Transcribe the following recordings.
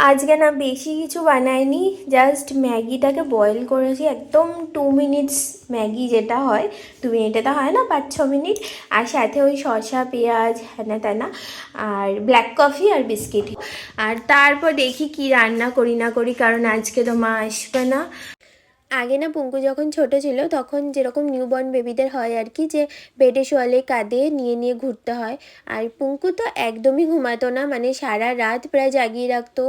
আজকে না বেশি কিছু বানাইনি, জাস্ট ম্যাগিটাকে বয়েল করেছি একদম 2 মিনিটস। ম্যাগি যেটা হয় 2 মিনিটে তো হয় না, 5-6 মিনিট। আর সাথে ওই শসা পেঁয়াজ হ্যানা ত্যানা আর ব্ল্যাক কফি আর বিস্কিট। আর তারপর দেখি কি রান্না করি না করি, কারণ আজকে তো মা আসবে না। আগে না পুঙ্কু যখন ছোট ছিল তখন যেরকম নিউবর্ন বেবিদের হয় আর কি, যে বেডে শোয়ালে কাঁধে নিয়ে নিয়ে ঘুরতে হয়। আর পুঙ্কু তো একদমই ঘুমাতো না, মানে সারা রাত প্রায় জাগিয়ে রাখতো।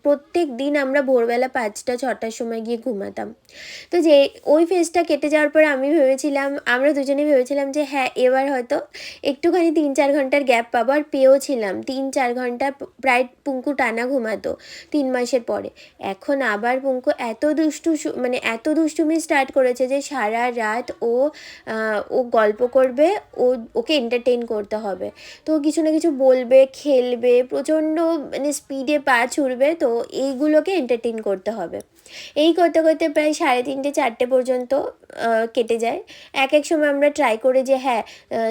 প্রত্যেক দিন আমরা ভোরবেলা 5টা-6টার সময় গিয়ে ঘুমাতাম। তো যে ওই ফেজটা কেটে যাওয়ার পরে আমরা দুজনেই ভেবেছিলাম যে হ্যাঁ এবার হয়তো একটুখানি 3-4 ঘন্টার গ্যাপ পাবো। আর পেয়েওছিলাম 3-4 ঘন্টা প্রায় পুঙ্কু টানা ঘুমাতো 3 মাসের পরে। এখন আবার পুঙ্কু মানে এত দুষ্টুমি স্টার্ট করেছে যে সারা রাত ও গল্প করবে, ওকে এন্টারটেইন করতে হবে। তো কিছু না কিছু বলবে, খেলবে, প্রচণ্ড মানে স্পিডে পা ছুড়বে, তো এইগুলোকে এন্টারটেইন করতে হবে। এই করতে করতে প্রায় 3:30-4টে পর্যন্ত কেটে যায়। এক এক সময় আমরা ট্রাই করি যে হ্যাঁ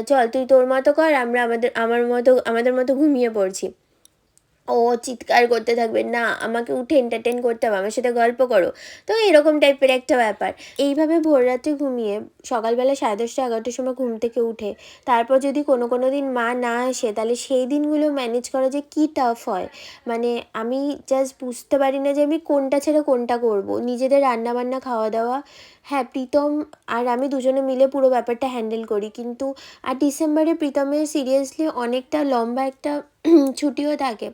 চল তুই তোর মতো কর, আমরা আমাদের মতো ঘুমিয়ে পড়ছি। ও চিৎকার করতে থাকবে, না আমাকে উঠে এন্টারটেন করতে হবে, আমার সাথে গল্প করো। তো এরকম টাইপের একটা ব্যাপার। এইভাবে ভোর রাতে ঘুমিয়ে সকালবেলা 10:30-11টার সময় ঘুম থেকে উঠে তারপর যদি কোনো দিন মা না আসে, তাহলে সেই দিনগুলো ম্যানেজ করা যে কী টাফ হয়। মানে আমি জাস্ট বুঝতে পারি না যে আমি কোনটা ছেড়ে কোনটা করব। নিজেদের রান্নাবান্না, খাওয়া দাওয়া, হ্যাঁ প্রীতম আর আমি দুজনে মিলে পুরো ব্যাপারটা হ্যান্ডেল করি, কিন্তু আর ডিসেম্বরে প্রীতমের সিরিয়াসলি অনেকটা লম্বা একটা ছুটিও থাকে।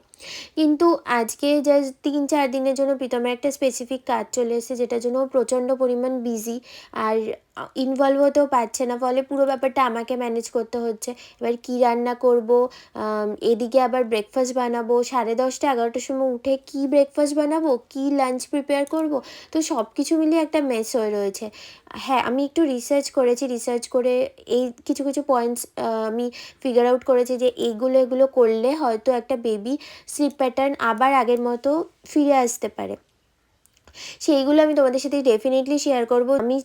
কিন্তু আজকে জাস্ট 3-4 দিনের জন্য প্রীতমের একটা স্পেসিফিক কাজ চলে এসেছে, যেটার জন্য ও প্রচণ্ড পরিমাণ বিজি। আর ইনভলভ হতেও পারছে না, ফলে পুরো ব্যাপারটা আমাকে ম্যানেজ করতে হচ্ছে। এবার কী রান্না করব, এদিকে আবার ব্রেকফাস্ট বানাবো, 10:30-11টার সময় উঠে কী ব্রেকফাস্ট বানাবো, কী লাঞ্চ প্রিপেয়ার করব, তো সব কিছু মিলিয়ে একটা মেস হয়ে রয়েছে। হ্যাঁ আমি একটু রিসার্চ করে এই কিছু কিছু পয়েন্টস আমি ফিগার আউট করেছি যে এগুলো করলে হয়তো একটা বেবি স্লিপ প্যাটার্ন আবার আগের মতো ফিরে আসতে পারে। সেইগুলো আমি তোমাদের সাথে ডেফিনেটলি শেয়ার করব। আমি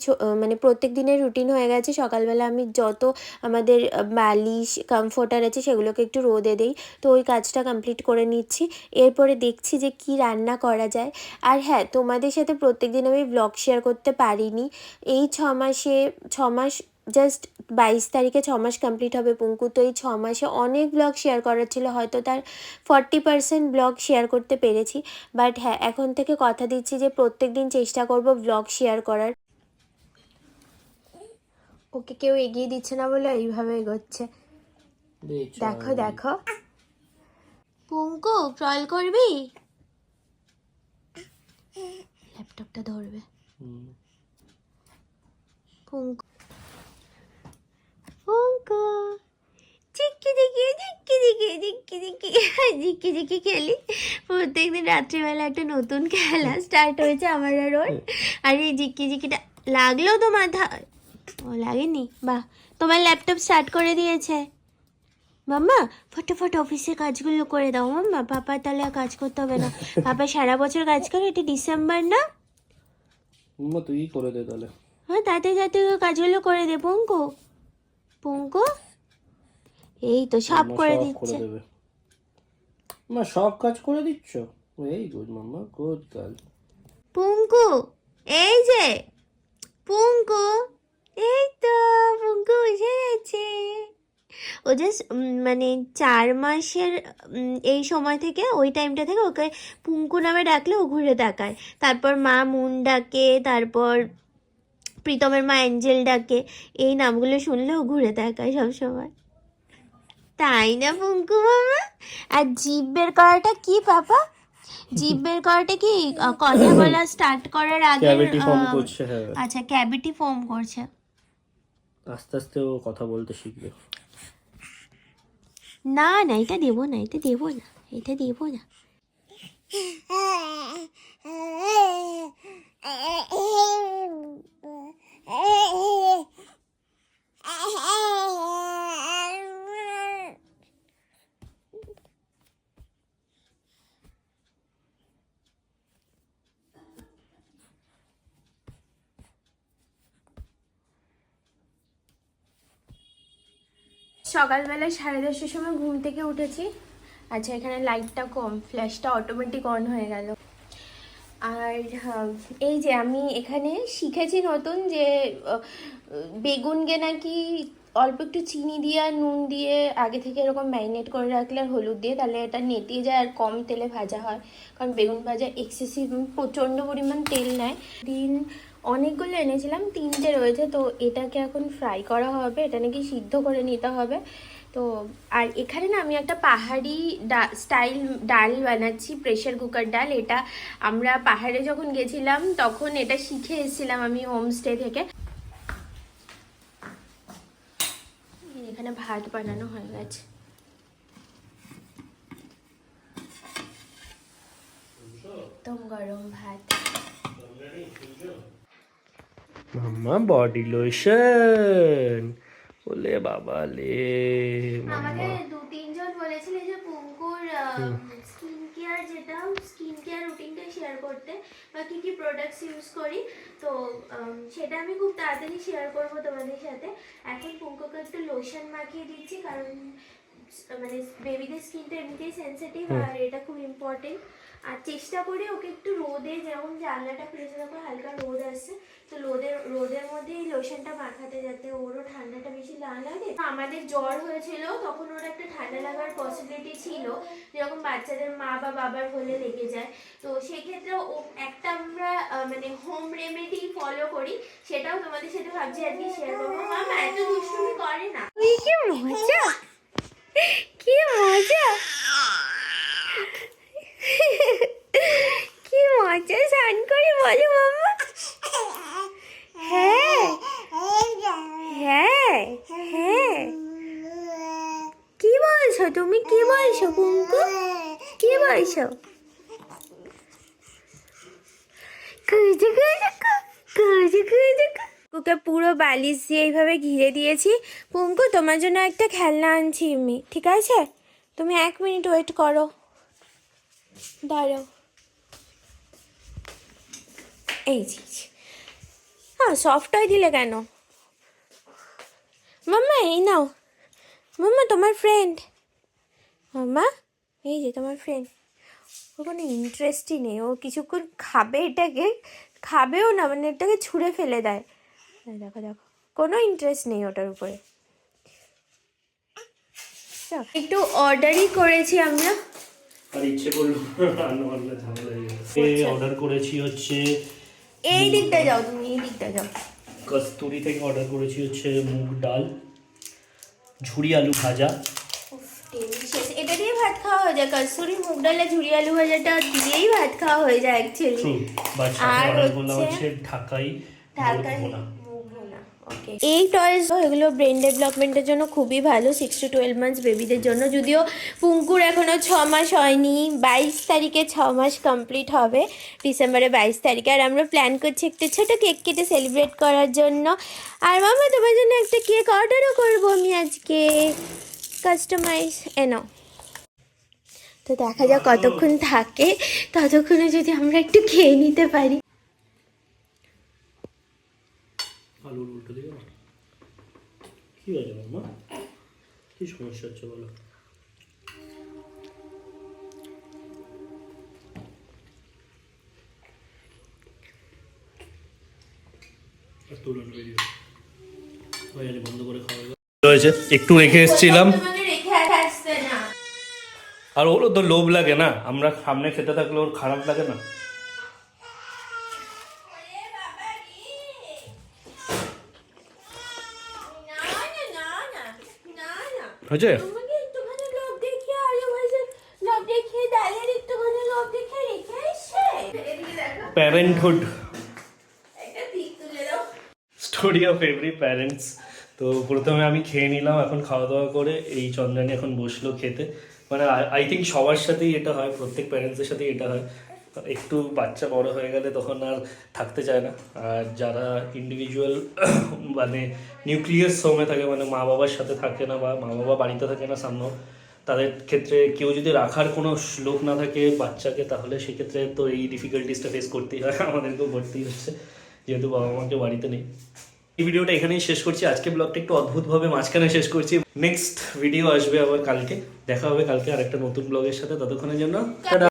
মানে প্রত্যেক দিনের রুটিন হয়ে গেছে, সকালবেলা আমি যত আমাদের বালিশ কমফোর্টার আছে সেগুলোকে একটু রোদে দিই। তো ওই কাজটা কমপ্লিট করে নিচ্ছি, এরপরে দেখছি যে কি রান্না করা যায়। আর হ্যাঁ তোমাদের সাথে প্রত্যেক দিন আমি ব্লগ শেয়ার করতে পারিনি। এই 6 মাস জাস্ট 22 তারিখে 6 মাস কমপ্লিট হবে পুঙ্কু। তো এই 6 মাসে অনেক ব্লগ শেয়ার করার ছিল, হয়তো তার 40% ব্লগ শেয়ার করতে পেরেছি। বাট হ্যাঁ এখন থেকে কথা দিচ্ছি যে প্রত্যেক দিন চেষ্টা করব ব্লগ শেয়ার করার। ওকে কেউ এগিয়ে দিচ্ছে না বলে এইভাবে এগোচ্ছে। দেখো দেখো পুঙ্কু ক্রল করবি, ল্যাপটপটা ধরবে। পুঙ্কু পুঙ্কু ঝিক্কি খেলি। প্রত্যেকদিন রাত্রিবেলা একটা নতুন খেলা স্টার্ট হয়েছে আমার আর ওর। আর এই ঝিক্কিটা লাগলো তো মাথায়? ও লাগেনি, বাহ। তোমার ল্যাপটপ স্টার্ট করে দিয়েছে মাম্মা। ফটাফট অফিসের কাজগুলো করে দাও মাম্মা, পাপা তাহলে আর কাজ করতে হবে না। পাপা সারা বছর কাজ করে, এটা ডিসেম্বর না মাম্মা তুই করে দে তাহলে। হ্যাঁ তাতে কাজগুলো করে দে পুঙ্কু। পুঙ্কু এই তো সব করে দিচ্ছে। মা সব কাজ করে দিচ্ছ, এই গুড মাম্মা, গুড গার্ল। পুঙ্কু এই যে পুঙ্কু, এই তো পুঙ্কু বুঝে গেছে। ও জাস্ট মানে 4 মাসের এই সময় থেকে, ওই টাইমটা থেকে ওকে পুঙ্কু নামে ডাকলে ও ঘুরে তাকায়। তারপর মা মুন ডাকে, তারপর প্রীতমের মা অ্যাঞ্জেল ডাকে। এই নামগুলো শুনলে ও ঘুরে তাকায় সবসময়, তাই না পুঙ্কু মামা? আর জিভ বের করাটা কি পাপা? জিভ বের করাটা কি কথা বলা স্টার্ট করার আগে? ক্যাভিটি ফর্ম করছে, হ্যাঁ। আচ্ছা ক্যাভিটি ফর্ম করছে। আস্তে আস্তে ও কথা বলতে শিখবে। না না এটা দেবো না, এটা দেবো না। সকালবেলা 10:30টার সময় ঘুম থেকে উঠেছি। আচ্ছা এখানে লাইটটা কম, ফ্ল্যাশটা অটোমেটিক অন হয়ে গেল। আর এই যে আমি এখানে শিখেছি নতুন যে বেগুনকে নাকি অল্প একটু চিনি দিয়ে আর নুন দিয়ে আগে থেকে এরকম ম্যারিনেট করে রাখলে আর হলুদ দিয়ে, তাহলে এটা নেতিয়ে যায় আর কম তেলে ভাজা হয়। কারণ বেগুন ভাজা এক্সেসিভ প্রচণ্ড পরিমাণ তেল নেয়। অনেকগুলো এনেছিলাম, 3টে রয়েছে, তো এটাকে এখন ফ্রাই করা হবে, এটা নাকি সিদ্ধ করে নিতে হবে। তো আর এখানে না আমি একটা পাহাড়ি স্টাইল ডাল বানাচ্ছি, প্রেশার কুকার ডাল। এটা আমরা পাহাড়ে যখন গেছিলাম তখন এটা শিখে এসেছিলাম আমি হোমস্টে থেকে। এখানে ভাত বানানো হয়ে গেছে। একদম গরম ভাত। মাম্মা বডি লোশন, ওলে বাবা লে। আমাকে 2-3 জন বলেছিল যে পুঙ্কুর স্কিন কেয়ার যেটা স্কিন কেয়ার রুটিনটা শেয়ার করতে, বা কি কি প্রোডাক্টস ইউজ করি। তো সেটা আমি খুব তাড়াতাড়ি শেয়ার করবো তোমাদের সাথে। এখন পুঙ্কুকে একটু লোশন মাখিয়ে দিচ্ছি, কারণ মানে বেবিদের স্কিনটা এমনিতেই সেন্সিটিভ, আর এটা খুব ইম্পর্টেন্ট। আর চেষ্টা করি ওকে একটু রোদে, যেমন জানলাটা খুলেছে তখন হালকা রোদ আসছে, তো রোদের মধ্যে এই লোশনটা মাখাতে, যাতে ওরও ঠান্ডাটা বেশি না লাগে। আমাদের জ্বর হয়েছিল তখন ওর একটা ঠান্ডা লাগার পসিবিলিটি ছিল, যেরকম বাচ্চাদের মা বা বাবার হলে লেগে যায়। তো সেক্ষেত্রে একটা আমরা মানে হোম রেমেডি ফলো করি, সেটাও তোমাদের সাথে ভাবছি আজকে শেয়ার করবো। মামা এত দুষ্টুমি করে না। কি মজা, কি মজা, কি মজা স্নান করে বলো মামা। হ্যাঁ হ্যাঁ হ্যাঁ, কি বলছো তুমি, কি বলছো পুঙ্কু, কি বলছো? পুঙ্কুকে পুরো বালিশ দিয়ে এইভাবে ঘিরে দিয়েছি। পুঙ্কু তোমার জন্য একটা খেলনা আনছি আমি, ঠিক আছে? তুমি 1 মিনিট ওয়েট করো, দাঁড়াও। এই যে হ্যাঁ, সফট হয়ে দিলে কেন মাম্মা? এই নাও মাম্মা, তোমার ফ্রেন্ড। মাম্মা এই যে তোমার ফ্রেন্ড। ওর কোনো ইন্টারেস্টই নেই, ও কিছুক্ষণ খাবে, এটাকে খাবেও না, মানে এটাকে ছুঁড়ে ফেলে দেয়। দেখো দেখো, কোনো ইন্টারেস্ট নেই ওটার উপরে। একটু অর্ডারই করেছি আমরা, আর ইচ্ছে করলো রান্না বান্না ঝামেলা হয়ে গেছে। অর্ডার করেছি হচ্ছে, এই দিকটা যাও তুমি, এই দিকটা যাও। কস্তুরি থেকে অর্ডার করেছি হচ্ছে মুগ ডাল, ঝুরি আলু ভাজা। এটা দিয়ে ভাত খাওয়া হয়ে যায়, কস্তুরি মুগ ডালে ঝুরি আলু ভাজাটা দিয়েই ভাত খাওয়া হয়ে যায় অ্যাকচুয়ালি। আর হচ্ছে ঢাকাই ভুনা। এই টয়েস এগুলো ব্রেন ডেভেলপমেন্টের জন্য খুবই ভালো, 6 to 12 মান্থস বেবিদের জন্য। যদিও পুঙ্কুর এখনও 6 মাস হয়নি, 22 তারিখে 6 মাস কমপ্লিট হবে, ডিসেম্বরে 22 তারিখে। আর আমরা প্ল্যান করছি একটা ছোটো কেক কেটে সেলিব্রেট করার জন্য। আর মামা তোমার জন্য একটা কেক অর্ডারও করবো আমি আজকে, কাস্টমাইজ। এনো তো দেখা যাক কতক্ষণ থাকে, ততক্ষণে যদি আমরা একটু খেয়ে নিতে পারি। আলুর উল্টো দিকে কি হয়েছে মাম্মা, কি সমস্যা হচ্ছে বলো? বন্ধ করে খাওয়া হয়েছে, একটু রেখে এসেছিলাম। আর ওরও তো লোভ লাগে না, আমরা সামনে খেতে থাকলে ওর খারাপ লাগে না? হয়েছে parenthood, story of every parents. তো প্রথমে আমি খেয়ে নিলাম, এখন খাওয়া দাওয়া করে এই চন্দ্রানী এখন বসলো খেতে। মানে আই থিঙ্ক সবার সাথেই এটা হয়, প্রত্যেক প্যারেন্টসের সাথেই এটা হয়। একটু বাচ্চা বড় হয়ে গেলে তখন আর থাকতে চায় না। আর যারা ইন্ডিভিজুয়াল মানে নিউক্লিয়াস হোমে থাকে, মানে মা বাবার সাথে থাকে না বা মা বাবা বাড়িতে থাকে না সামনে, তাদের ক্ষেত্রে কেউ যদি রাখার কোনো লোক না থাকে বাচ্চাকে, তাহলে সেক্ষেত্রে তো এই ডিফিকাল্টিসটা ফেস করতেই হয়, আমাদেরকেও করতেই হচ্ছে, যেহেতু বাবা মাকে বাড়িতে নেই। এই ভিডিওটা এখানেই শেষ করছি। আজকে ব্লগটা একটু অদ্ভুতভাবে মাঝখানে শেষ করছি। নেক্সট ভিডিও আসবে আবার কালকে, দেখা হবে কালকে আরেকটা নতুন ব্লগের সাথে। ততক্ষণের জন্য টাটা।